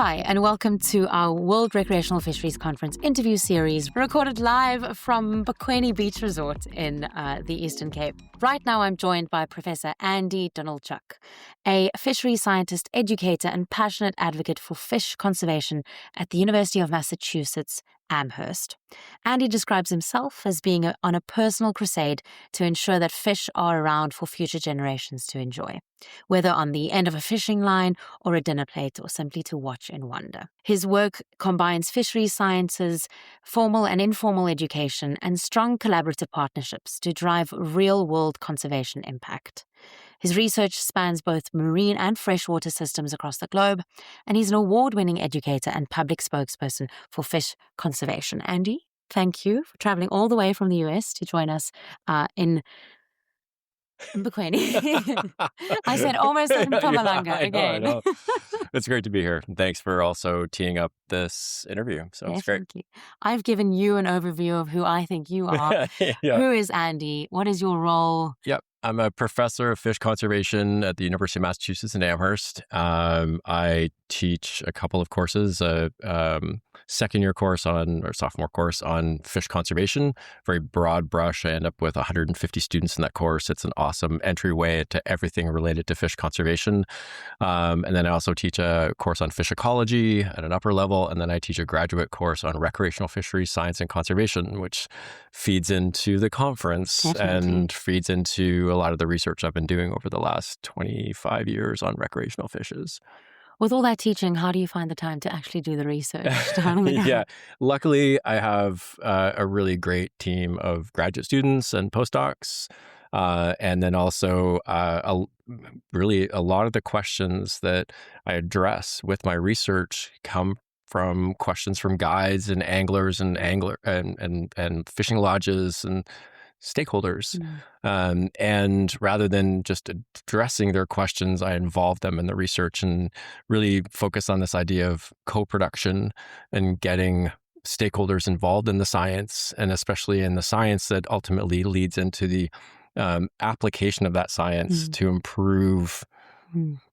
Hi, and welcome to our World Recreational Fisheries Conference interview series, recorded live from Bikini Beach Resort in the Eastern Cape. Right now, I'm joined by Professor Andy Danylchuk, a fisheries scientist, educator, and passionate advocate for fish conservation at the University of Massachusetts Amherst. Andy describes himself as being on a personal crusade to ensure that fish are around for future generations to enjoy, whether on the end of a fishing line or a dinner plate or simply to watch and wonder. His work combines fisheries sciences, formal and informal education, and strong collaborative partnerships to drive real-world conservation impact. His research spans both marine and freshwater systems across the globe, and he's an award-winning educator and public spokesperson for fish conservation. Andy, thank you for traveling all the way from the US to join us in Bikini. I said almost in Pumalanga again. I know. It's great to be here. Thanks for also teeing up this interview. So it's great. I've given you an overview of who I think you are. Yeah. Who is Andy? What is your role? Yep. I'm a professor of fish conservation at the University of Massachusetts in Amherst. I teach a couple of courses, a second-year course or sophomore course on fish conservation, very broad brush. I end up with 150 students in that course. It's an awesome entryway to everything related to fish conservation. And then I also teach a course on fish ecology at an upper level. And then I teach a graduate course on recreational fisheries science and conservation, which feeds into the conference and feeds into a lot of the research I've been doing over the last 25 years on recreational fishes. With all that teaching, how do you find the time to actually do the research? Yeah, luckily I have a really great team of graduate students and postdocs. And then also really a lot of the questions that I address with my research come from questions from guides and anglers and fishing lodges and stakeholders. And rather than just addressing their questions, I involve them in the research and really focus on this idea of co-production and getting stakeholders involved in the science, and especially in the science that ultimately leads into the application of that science to improve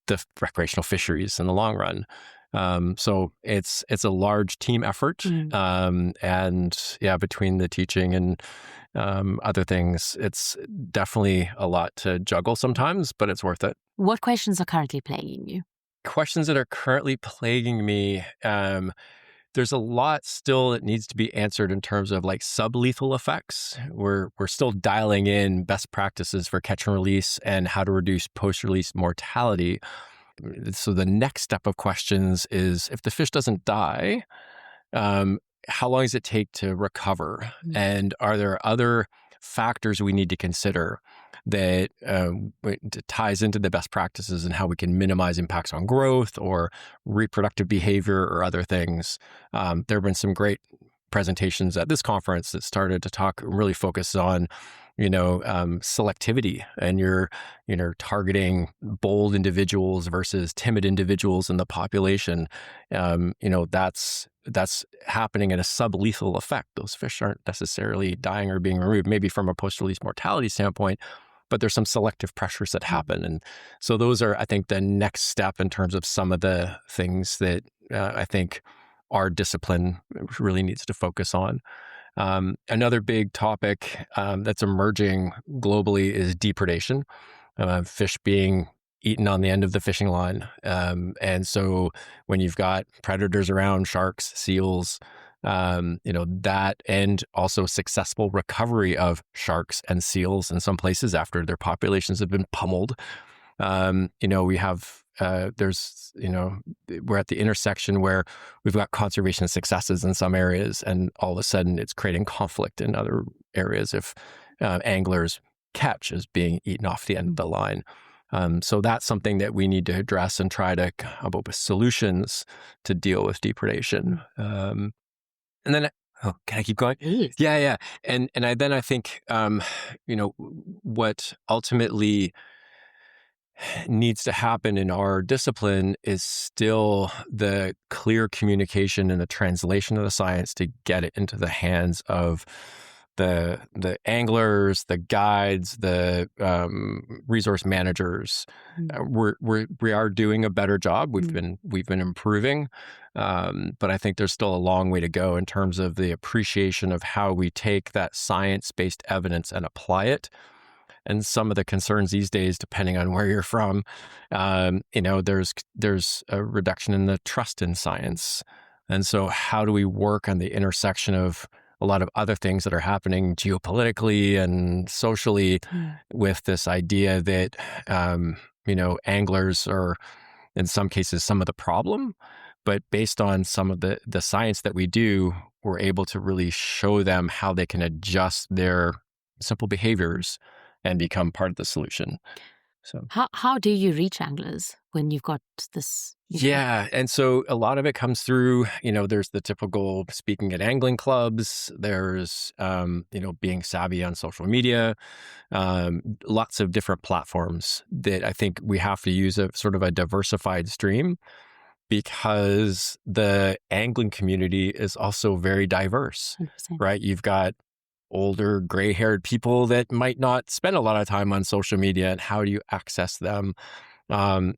the recreational fisheries in the long run. So it's a large team effort. And yeah, between the teaching and other things, it's definitely a lot to juggle sometimes, but it's worth it. What questions are currently plaguing you? Questions that are currently plaguing me, there's a lot still that needs to be answered in terms of like sublethal effects. We're still dialing in best practices for catch and release and how to reduce post-release mortality. So the next step of questions is, if the fish doesn't die, how long does it take to recover? And are there other factors we need to consider that ties into the best practices and how we can minimize impacts on growth or reproductive behavior or other things? There have been some great presentations at this conference that started to really focus on selectivity, and you're targeting bold individuals versus timid individuals in the population. That's happening at a sublethal effect. Those fish aren't necessarily dying or being removed, maybe from a post-release mortality standpoint, but there's some selective pressures that happen. And so those are, I think, the next step in terms of some of the things that I think our discipline really needs to focus on. Another big topic that's emerging globally is depredation, fish being eaten on the end of the fishing line. And so when you've got predators around, sharks, seals, that, and also successful recovery of sharks and seals in some places after their populations have been pummeled. We have, we're at the intersection where we've got conservation successes in some areas, and all of a sudden it's creating conflict in other areas if anglers' catch is being eaten off the end of the line. So that's something that we need to address and try to come up with solutions to deal with depredation. And then, can I keep going? Yeah. And I think, what ultimately needs to happen in our discipline is still the clear communication and the translation of the science to get it into the hands of the anglers, the guides, the resource managers. We are doing a better job. We've been improving, but I think there's still a long way to go in terms of the appreciation of how we take that science-based evidence and apply it. And some of the concerns these days, depending on where you're from, there's a reduction in the trust in science. And so how do we work on the intersection of a lot of other things that are happening geopolitically and socially with this idea that, anglers are, in some cases, some of the problem, but based on some of the science that we do, we're able to really show them how they can adjust their simple behaviors and become part of the solution. So how do you reach anglers when you've got this? Yeah. And so a lot of it comes through, there's the typical speaking at angling clubs. There's, being savvy on social media, lots of different platforms that I think we have to use a sort of a diversified stream, because the angling community is also very diverse, 100%. right? You've got older gray-haired people that might not spend a lot of time on social media, and how do you access them?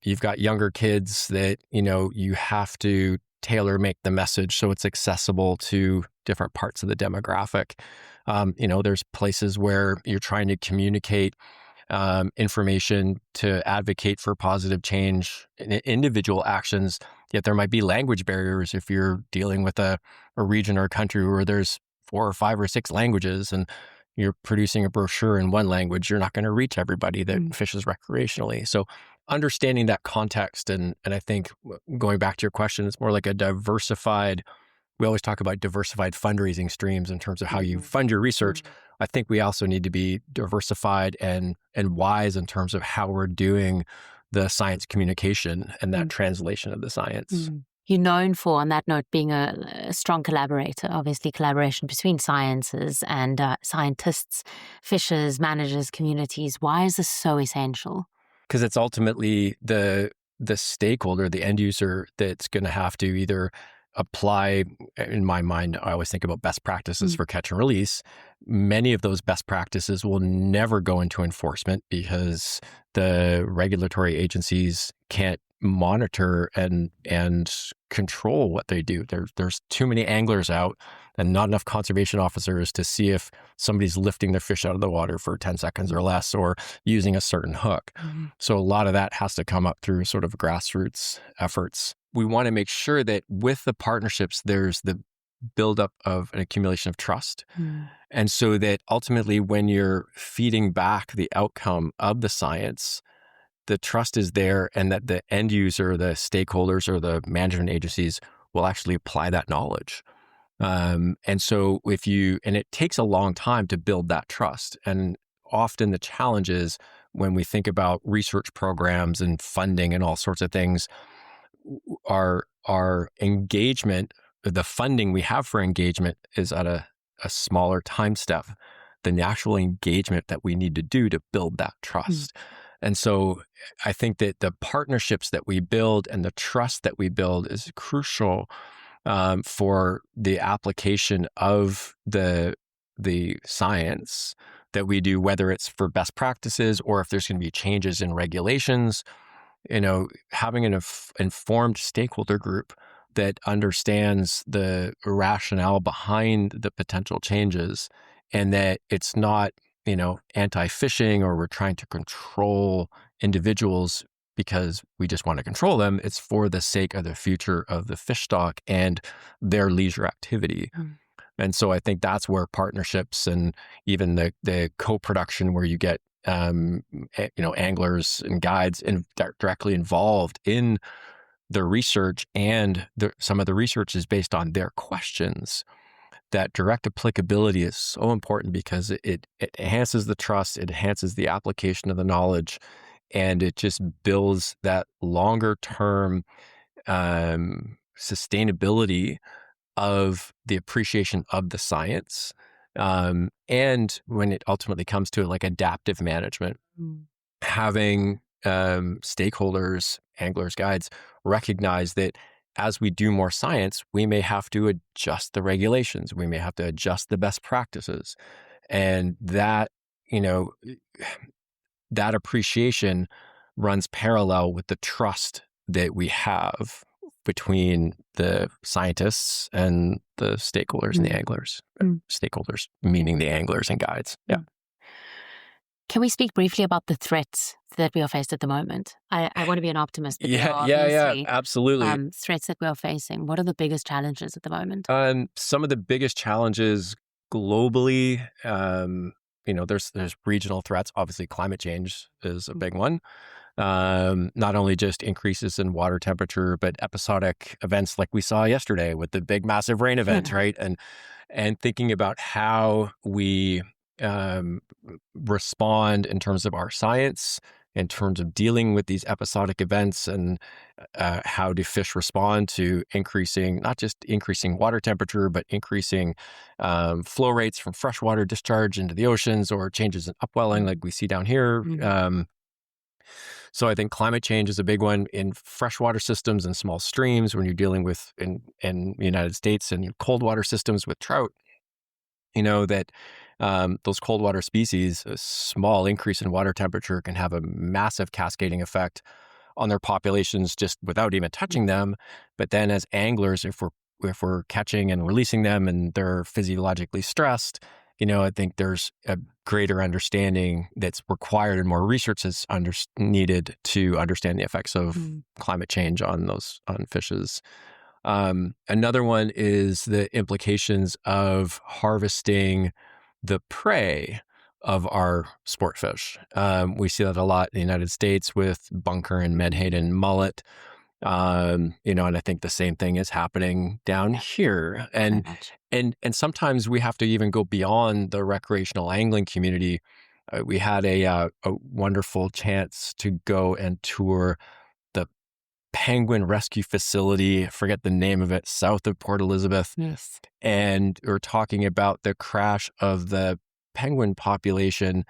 You've got younger kids that, you have to tailor make the message so it's accessible to different parts of the demographic. There's places where you're trying to communicate information to advocate for positive change in individual actions, yet there might be language barriers if you're dealing with a region or a country where there's 4 or 5 or 6 languages and you're producing a brochure in one language. You're not going to reach everybody that fishes recreationally. So understanding that context, and I think going back to your question, it's more like a diversified, we always talk about diversified fundraising streams in terms of how you fund your research. I think we also need to be diversified and wise in terms of how we're doing the science communication and that translation of the science. You're known for, on that note, being a strong collaborator, obviously collaboration between sciences and scientists, fishers, managers, communities. Why is this so essential? Because it's ultimately the stakeholder, the end user, that's going to have to either apply. In my mind, I always think about best practices for catch and release. Many of those best practices will never go into enforcement because the regulatory agencies can't monitor and control what they do. There's too many anglers out and not enough conservation officers to see if somebody's lifting their fish out of the water for 10 seconds or less, or using a certain hook. So a lot of that has to come up through sort of grassroots efforts. We want to make sure that with the partnerships, there's the buildup of an accumulation of trust. And so that ultimately when you're feeding back the outcome of the science, the trust is there, and that the end user, the stakeholders, or the management agencies will actually apply that knowledge. And so and it takes a long time to build that trust. And often the challenge is when we think about research programs and funding and all sorts of things, our engagement, the funding we have for engagement is at a smaller time step than the actual engagement that we need to do to build that trust. And so I think that the partnerships that we build and the trust that we build is crucial for the application of the science that we do, whether it's for best practices or if there's going to be changes in regulations. Having an informed stakeholder group that understands the rationale behind the potential changes, and that it's not anti-fishing, or we're trying to control individuals because we just want to control them. It's for the sake of the future of the fish stock and their leisure activity. And so I think that's where partnerships and even the co-production, where you get anglers and guides directly involved in the research, and some of the research is based on their questions. That direct applicability is so important because it enhances the trust, it enhances the application of the knowledge, and it just builds that longer term sustainability of the appreciation of the science. And when it ultimately comes to like adaptive management, having stakeholders, anglers, guides recognize that as we do more science, we may have to adjust the regulations. We may have to adjust the best practices. And that, you know, that appreciation runs parallel with the trust that we have between the scientists and the stakeholders and the anglers. Stakeholders meaning the anglers and guides. Yeah. Can we speak briefly about the threats that we are faced at the moment? I want to be an optimist, but there are obviously absolutely. threats that we are facing. What are the biggest challenges at the moment? Some of the biggest challenges globally, there's regional threats. Obviously, climate change is a big one. Not only just increases in water temperature, but episodic events like we saw yesterday with the big, massive rain event, right? And thinking about how we respond in terms of our science, in terms of dealing with these episodic events, and how do fish respond to not just increasing water temperature, but increasing flow rates from freshwater discharge into the oceans or changes in upwelling like we see down here. So I think climate change is a big one in freshwater systems and small streams when you're dealing with in the United States and cold water systems with trout. That those cold water species, a small increase in water temperature can have a massive cascading effect on their populations just without even touching them. But then as anglers, if we're catching and releasing them and they're physiologically stressed, I think there's a greater understanding that's required and more research is needed to understand the effects of climate change on fishes. Another one is the implications of harvesting the prey of our sport fish. We see that a lot in the United States with bunker and menhaden mullet. And I think the same thing is happening down here. And sometimes we have to even go beyond the recreational angling community. We had a wonderful chance to go and tour the penguin rescue facility, I forget the name of it, south of Port Elizabeth. Yes. And we're talking about the crash of the penguin population.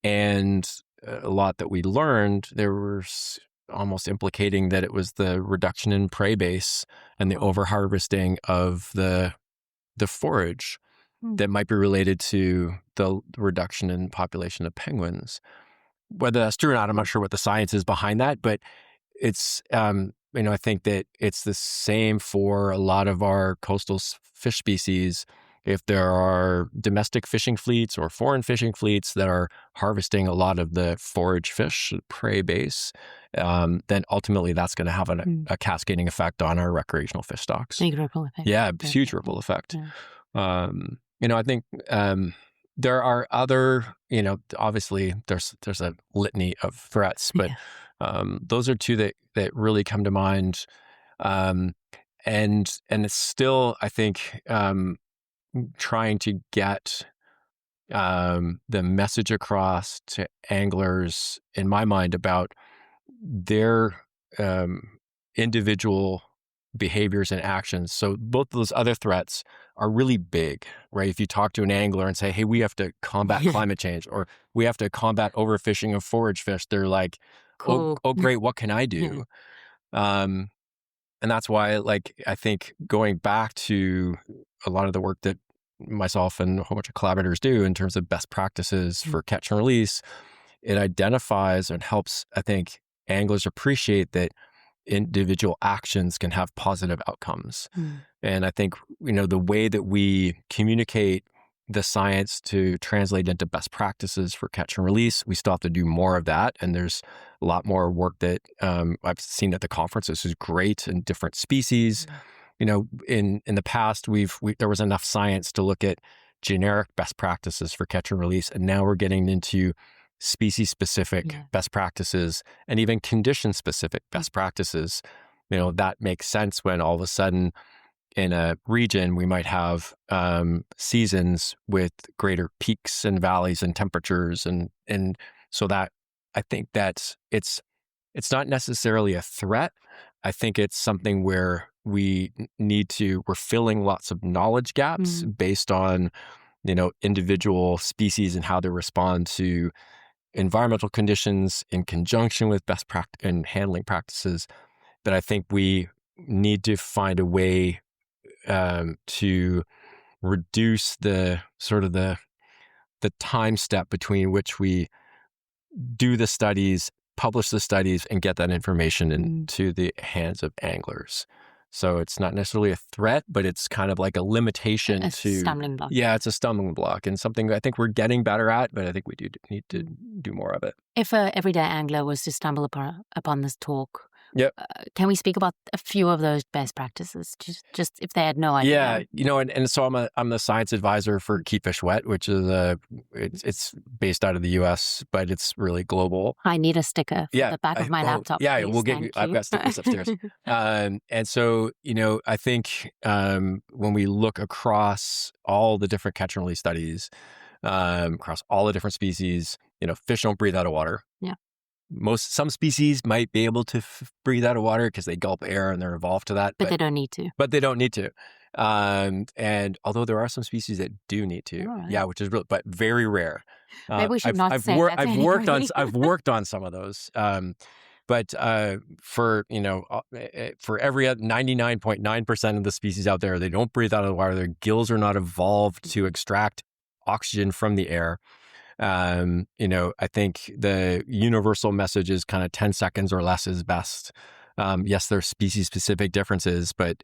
And a lot that we learned, there was almost implicating that it was the reduction in prey base and the overharvesting of the forage that might be related to the reduction in population of penguins. Whether that's true or not, I'm not sure what the science is behind that, but it's, I think that it's the same for a lot of our coastal fish species. If there are domestic fishing fleets or foreign fishing fleets that are harvesting a lot of the forage fish, prey base, then ultimately that's going to have a cascading effect on our recreational fish stocks. Big ripple effect. Yeah, huge ripple effect. Yeah. I think there are other, obviously there's a litany of threats, but those are two that really come to mind. And it's still, I think, trying to get the message across to anglers, in my mind, about their individual behaviors and actions. So both of those other threats are really big, right? If you talk to an angler and say, hey, we have to combat climate change, or we have to combat overfishing of forage fish, they're like, cool. Oh, great, what can I do? And that's why, I think going back to a lot of the work that myself and a whole bunch of collaborators do in terms of best practices for catch and release, it identifies and helps, I think, anglers appreciate that individual actions can have positive outcomes. And I think, the way that we communicate the science to translate into best practices for catch and release, we still have to do more of that. And there's a lot more work that I've seen at the conference. This is great in different species. In the past, there was enough science to look at generic best practices for catch and release. And now we're getting into species-specific best practices and even condition-specific best practices. That makes sense when all of a sudden in a region we might have seasons with greater peaks and valleys and temperatures, and so that I think that it's not necessarily a threat. I think it's something where we're filling lots of knowledge gaps based on individual species and how they respond to environmental conditions in conjunction with best practice and handling practices. But I think we need to find a way to reduce the the time step between which we do the studies, publish the studies, and get that information into the hands of anglers. So it's not necessarily a threat, but it's kind of like a limitation stumbling block. Yeah, it's a stumbling block, and something I think we're getting better at, but I think we do need to do more of it. If an everyday angler was to stumble upon this talk, yep. Can we speak about a few of those best practices, just if they had no idea? Yeah, and so I'm the science advisor for Keep Fish Wet, which is it's based out of the U.S., but it's really global. I need a sticker for the back of my laptop. Yeah, please. we'll get you. I've got stickers upstairs. And so I think when we look across all the different catch and release studies, across all the different species, fish don't breathe out of water. Yeah. Some species might be able to breathe out of water because they gulp air and they're evolved to that. But they don't need to. But they don't need to. And although there are some species that do need to, right. which is real, but very rare. Maybe we should not say that. I've worked on some of those. But for every 99.9% of the species out there, they don't breathe out of the water. Their gills are not evolved to extract oxygen from the air. I think the universal message is kind of 10 seconds or less is best. Yes, there's species-specific differences, but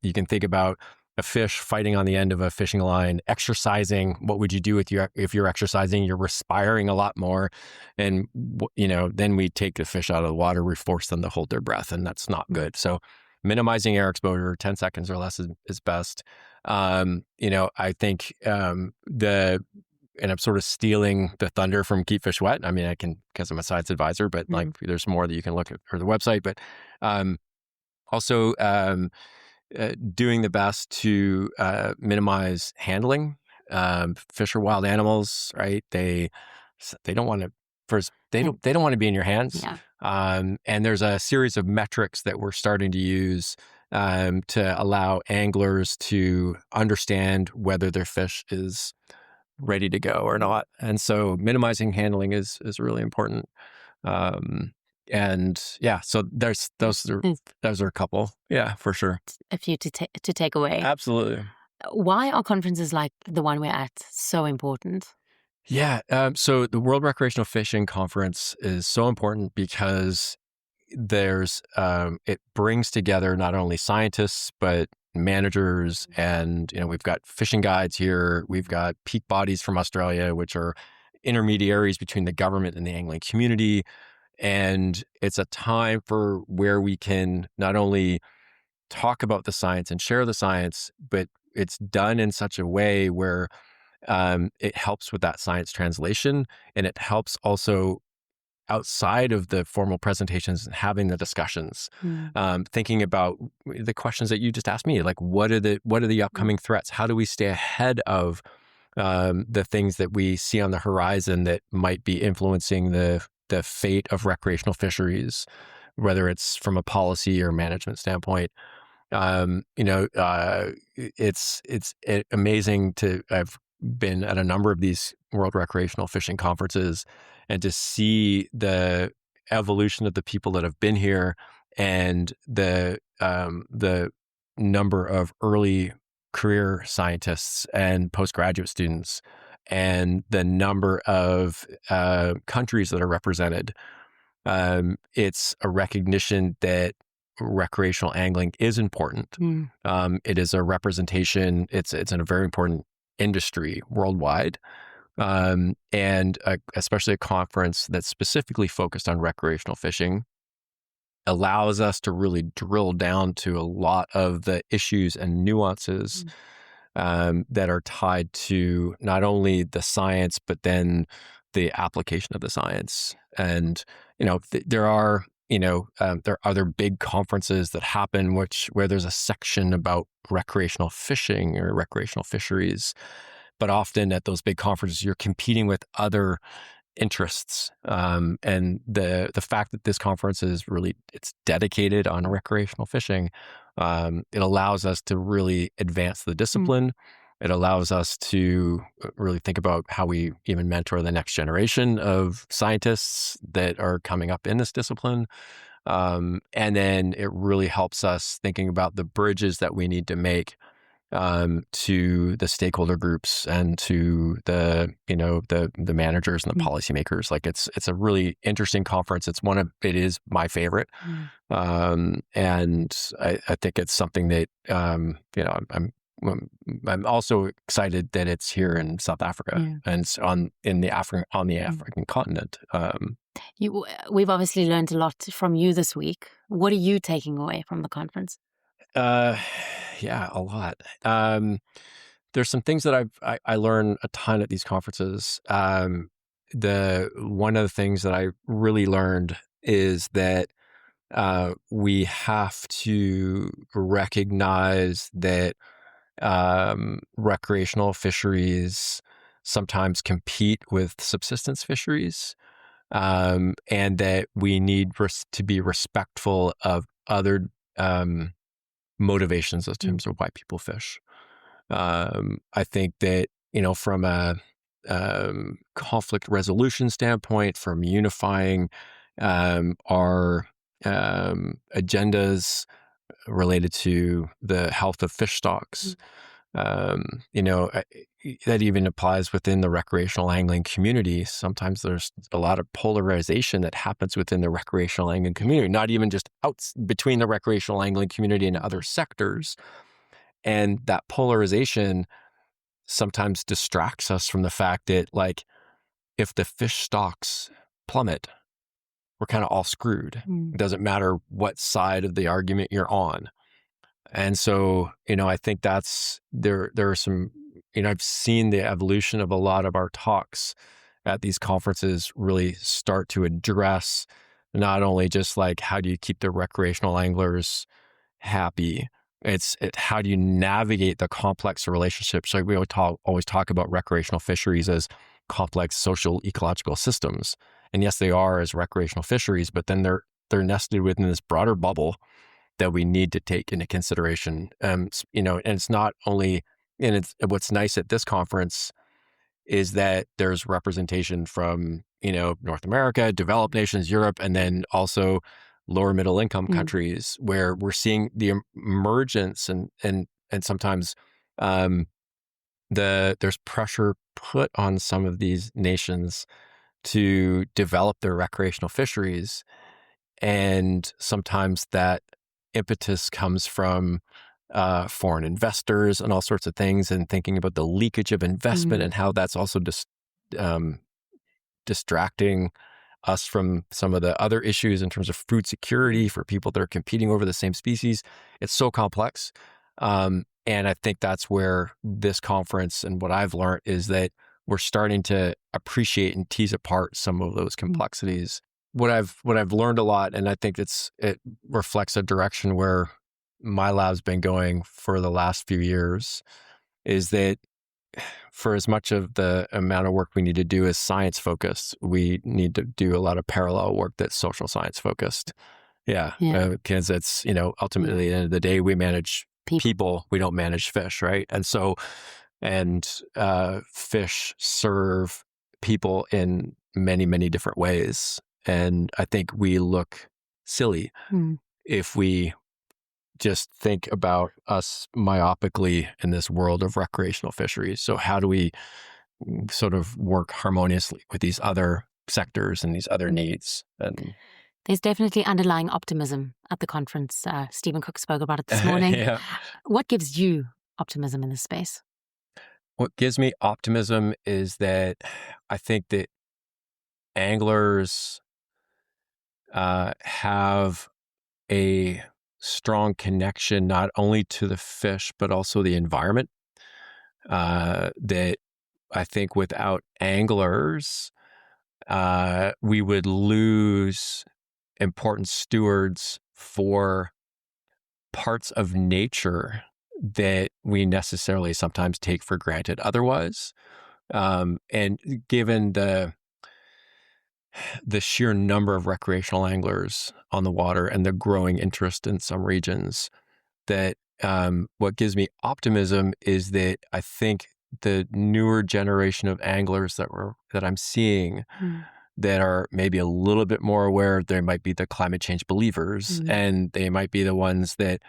you can think about a fish fighting on the end of a fishing line, exercising. What would you do if you're exercising? You're respiring a lot more. And, then we take the fish out of the water, we force them to hold their breath, and that's not good. So minimizing air exposure, 10 seconds or less is best. I think and I'm sort of stealing the thunder from Keep Fish Wet. I mean, I can, because I'm a science advisor, but there's more that you can look at for the website. But also doing the best to minimize handling. Fish are wild animals, right? They don't want to they don't want to be in your hands. Yeah. And there's a series of metrics that we're starting to use to allow anglers to understand whether their fish is ready to go or not. And so minimizing handling is really important. So those are a couple. Yeah, for sure. A few to take away. Absolutely. Why are conferences like the one we're at so important? Yeah. So the World Recreational Fishing Conference is so important because it brings together not only scientists, but managers, and we've got fishing guides here. We've got peak bodies from Australia, which are intermediaries between the government and the angling community. And it's a time for where we can not only talk about the science and share the science, but it's done in such a way where it helps with that science translation, and it helps also outside of the formal presentations and having the discussions, thinking about the questions that you just asked me, like what are the upcoming threats? How do we stay ahead of the things that we see on the horizon that might be influencing the fate of recreational fisheries, whether it's from a policy or management standpoint. It's amazing I've been at a number of these World Recreational Fishing Conferences, and to see the evolution of the people that have been here, and the number of early career scientists and postgraduate students, and the number of countries that are represented. It's a recognition that recreational angling is important. It is a representation. It's a very important industry worldwide. And especially a conference that's specifically focused on recreational fishing allows us to really drill down to a lot of the issues and nuances that are tied to not only the science, but then the application of the science. And, there are other big conferences that happen where there's a section about recreational fishing or recreational fisheries. But often at those big conferences, you're competing with other interests. And the fact that this conference it's dedicated on recreational fishing, it allows us to really advance the discipline. It allows us to really think about how we even mentor the next generation of scientists that are coming up in this discipline. And then it really helps us thinking about the bridges that we need to make to the stakeholder groups and to the managers and the policymakers. Like it's a really interesting conference. It is my favorite. And I think it's something that, I'm also excited that it's here in South Africa and it's on the African continent. We've obviously learned a lot from you this week. What are you taking away from the conference? Yeah, a lot. There's some things that I learn a ton at these conferences. One of the things that I really learned is that we have to recognize that recreational fisheries sometimes compete with subsistence fisheries, and that we need to be respectful of other motivations in terms of why people fish. I think that, from a conflict resolution standpoint, from unifying our agendas related to the health of fish stocks, that even applies within the recreational angling community. Sometimes there's a lot of polarization that happens within the recreational angling community, not even just between the recreational angling community and other sectors. And that polarization sometimes distracts us from the fact that, like, if the fish stocks plummet, we're kind of all screwed. It doesn't matter what side of the argument you're on. And so, I think there are some, I've seen the evolution of a lot of our talks at these conferences really start to address not only just like, how do you keep the recreational anglers happy? It's how do you navigate the complex relationships? Like we always talk about recreational fisheries as complex social-ecological systems. And yes, they are as recreational fisheries, but then they're nested within this broader bubble that we need to take into consideration. And it's not only, and what's nice at this conference is that there's representation from, North America, developed nations, Europe, and then also lower middle income countries, where we're seeing the emergence and sometimes there's pressure put on some of these nations to develop their recreational fisheries. And sometimes that impetus comes from foreign investors and all sorts of things, and thinking about the leakage of investment and how that's also distracting us from some of the other issues in terms of food security for people that are competing over the same species. It's so complex. And I think that's where this conference and what I've learned is that we're starting to appreciate and tease apart some of those complexities. What I've learned a lot, and I think it reflects a direction where my lab's been going for the last few years, is that for as much of the amount of work we need to do is science focused, we need to do a lot of parallel work that's social science focused. Because it's, ultimately at the end of the day, we manage people, we don't manage fish, right? And so, fish serve people in many, many different ways. And I think we look silly if we just think about us myopically in this world of recreational fisheries. So how do we sort of work harmoniously with these other sectors and these other needs? And there's definitely underlying optimism at the conference. Stephen Cook spoke about it this morning. What gives you optimism in this space? What gives me optimism is that I think that anglers have a strong connection not only to the fish, but also the environment. That I think without anglers, we would lose important stewards for parts of nature that we necessarily sometimes take for granted otherwise. And given the sheer number of recreational anglers on the water and the growing interest in some regions, that what gives me optimism is that I think the newer generation of anglers that I'm seeing that are maybe a little bit more aware, they might be the climate change believers, and they might be the ones that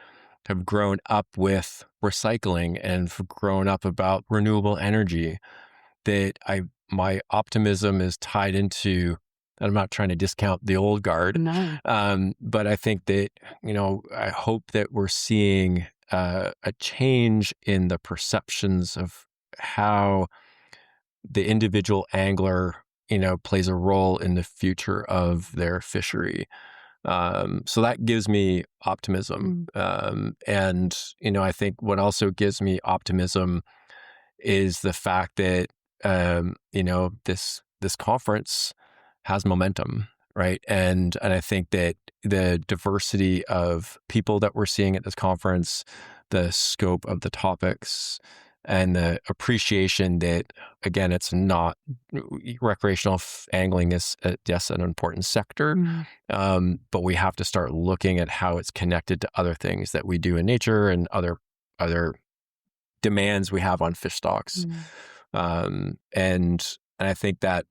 have grown up with recycling and have grown up about renewable energy, that my optimism is tied into, and I'm not trying to discount the old guard, No. but I think that, I hope that we're seeing a change in the perceptions of how the individual angler, plays a role in the future of their fishery. So that gives me optimism. And, I think what also gives me optimism is the fact that, this conference has momentum, right? And I think that the diversity of people that we're seeing at this conference, the scope of the topics, and the appreciation that, again, it's not recreational angling is, yes, an important sector, but we have to start looking at how it's connected to other things that we do in nature and other demands we have on fish stocks. And I think that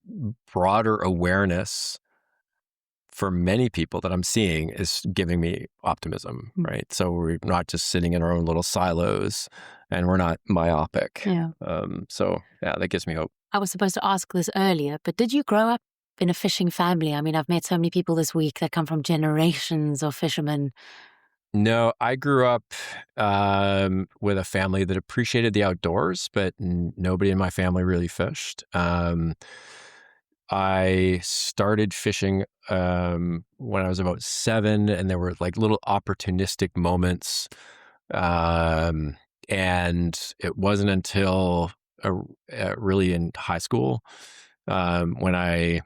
broader awareness for many people that I'm seeing is giving me optimism, right? So we're not just sitting in our own little silos and we're not myopic. Yeah. So that gives me hope. I was supposed to ask this earlier, but did you grow up in a fishing family? I mean, I've met so many people this week that come from generations of fishermen. No, I grew up with a family that appreciated the outdoors, but nobody in my family really fished. I started fishing when I was about 7, and there were like little opportunistic moments. And it wasn't until really in high school when I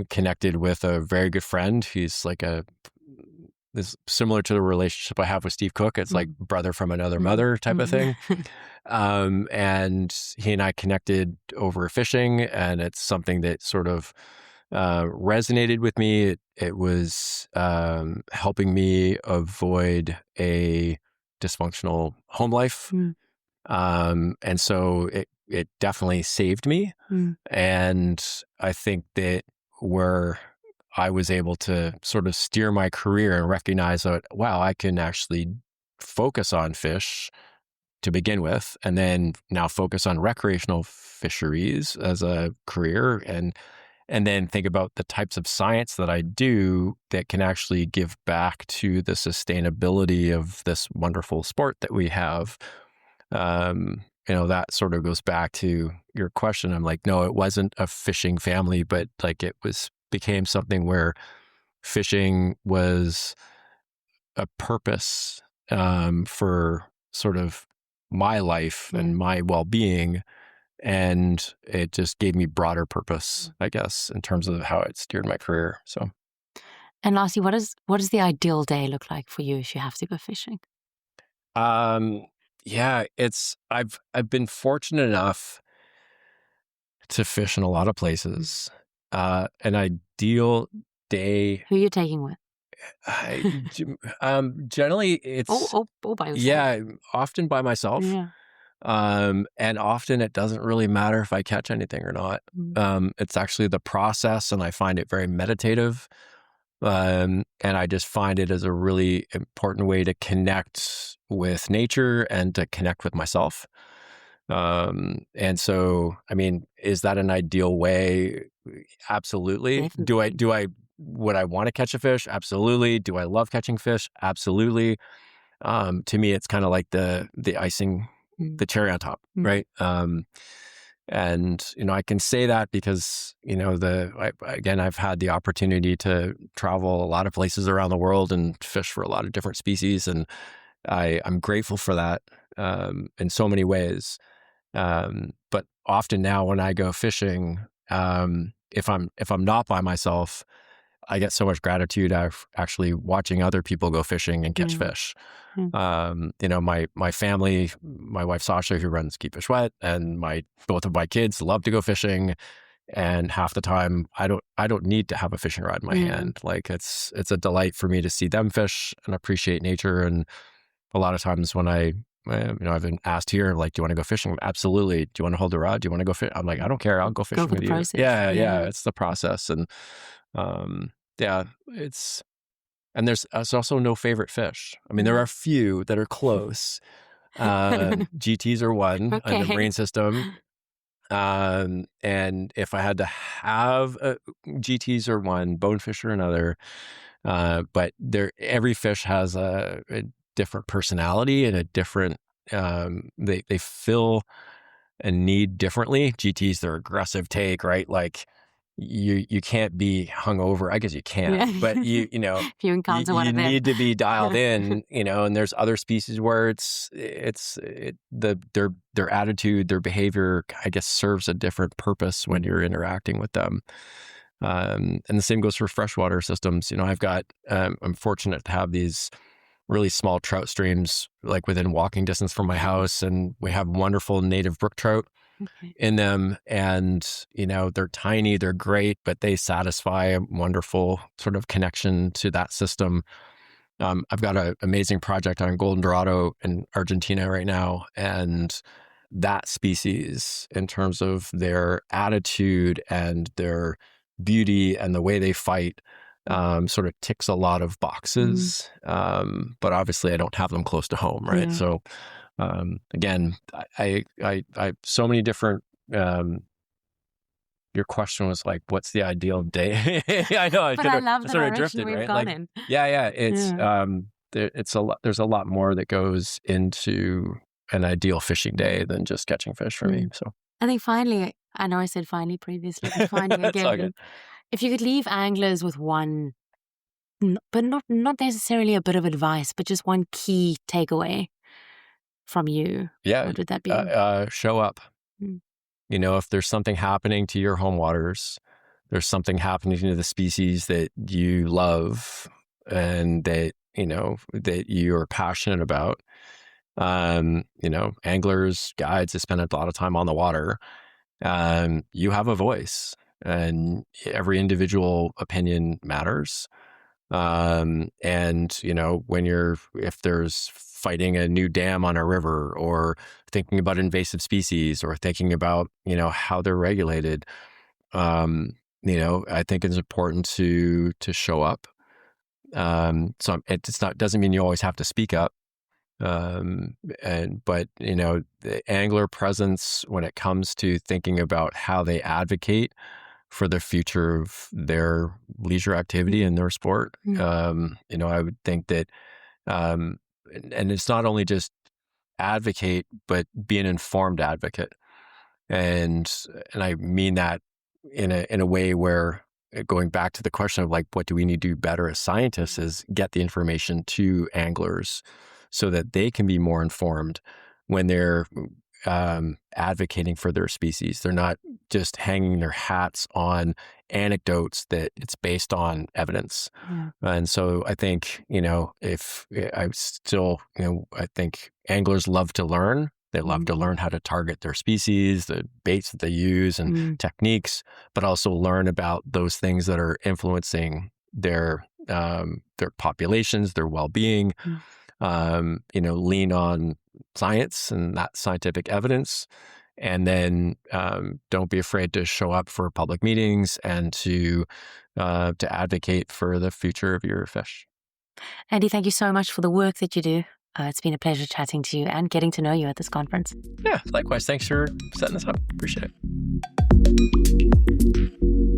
connected with a very good friend. He's like this similar to the relationship I have with Steve Cook. It's like brother from another mother type of thing. And he and I connected over fishing, and it's something that sort of resonated with me. It was helping me avoid a dysfunctional home life. And so it definitely saved me. And I think that where I was able to sort of steer my career and recognize that, wow, I can actually focus on fish to begin with, and then now focus on recreational fisheries as a career, and then think about the types of science that I do that can actually give back to the sustainability of this wonderful sport that we have. That sort of goes back to your question. I'm like, no, it wasn't a fishing family, but like it became something where fishing was a purpose for sort of my life and my well-being, and it just gave me broader purpose, I guess, in terms of how it steered my career. So, and lastly, what does the ideal day look like for you if you have to go fishing? Yeah, I've been fortunate enough to fish in a lot of places. An ideal day. Who are you taking with? Generally, it's all by yourself. often by myself. Yeah. And often it doesn't really matter if I catch anything or not. It's actually the process, and I find it very meditative. And I just find it as a really important way to connect with nature and to connect with myself. And so, I mean, is that an ideal way? Absolutely. Definitely. Would I want to catch a fish? Absolutely. Do I love catching fish? Absolutely. To me, it's kind of like the icing, the cherry on top, right? And, I can say that because, I've had the opportunity to travel a lot of places around the world and fish for a lot of different species. And I'm grateful for that in so many ways. But often now when I go fishing, if I'm not by myself, I get so much gratitude of actually watching other people go fishing and catch fish. My family, my wife Sasha, who runs Keep Fish Wet, and both of my kids love to go fishing. And half the time, I don't need to have a fishing rod in my hand. Like it's a delight for me to see them fish and appreciate nature. And a lot of times when I've been asked here, like, do you want to go fishing? Absolutely. Do you want to hold the rod? Do you want to go fish? I'm like, I don't care. I'll go fishing with you. Process. Yeah. It's the process. And it's And there's also no favorite fish. I mean, there are a few that are close. GTs are one in the marine system. And if I had to have GTs are one, bonefish are another. But every fish has a different personality and a different, they fill a need differently. GTs, they're aggressive take, right? Like you can't be hungover. I guess you can, but you if you encounter one of them, need to be dialed in, and there's other species where their attitude, their behavior, I guess, serves a different purpose when you're interacting with them. And the same goes for freshwater systems. I'm fortunate to have these really small trout streams like within walking distance from my house, and we have wonderful native brook trout in them. And, they're tiny, they're great, but they satisfy a wonderful sort of connection to that system. I've got an amazing project on golden dorado in Argentina right now, and that species, in terms of their attitude and their beauty and the way they fight, sort of ticks a lot of boxes. But obviously I don't have them close to home, right? Yeah. So again, I so many different, your question was like, what's the ideal day? I know, but I love the sort of direction drifted, we've right? gone Like, in. yeah, it's a lot. There's a lot more that goes into an ideal fishing day than just catching fish for me. So I think finally, I know I said finally previously, but finally It's all again, good. if you could leave anglers with one, but not necessarily a bit of advice, but just one key takeaway from you, what would that be? Show up. If there's something happening to your home waters, there's something happening to the species that you love and that you are passionate about. Anglers, guides that spend a lot of time on the water, you have a voice, and every individual opinion matters. And if there's fighting a new dam on a river, or thinking about invasive species, or thinking about, how they're regulated, I think it's important to show up. So doesn't mean you always have to speak up. But the angler presence, when it comes to thinking about how they advocate for the future of their leisure activity and their sport, I would think that, and it's not only just advocate, but be an informed advocate. And I mean that in a way where, going back to the question of like, what do we need to do better as scientists, is get the information to anglers so that they can be more informed when they're advocating for their species. They're not just hanging their hats on anecdotes, that it's based on evidence. And so I think, I think anglers love to learn. They love to learn how to target their species, the baits that they use and techniques, but also learn about those things that are influencing their populations, their well-being. Lean on science and that scientific evidence, and then don't be afraid to show up for public meetings and to advocate for the future of your fish. Andy, thank you so much for the work that you do. It's been a pleasure chatting to you and getting to know you at this conference. Yeah, likewise. Thanks for setting this up. Appreciate it.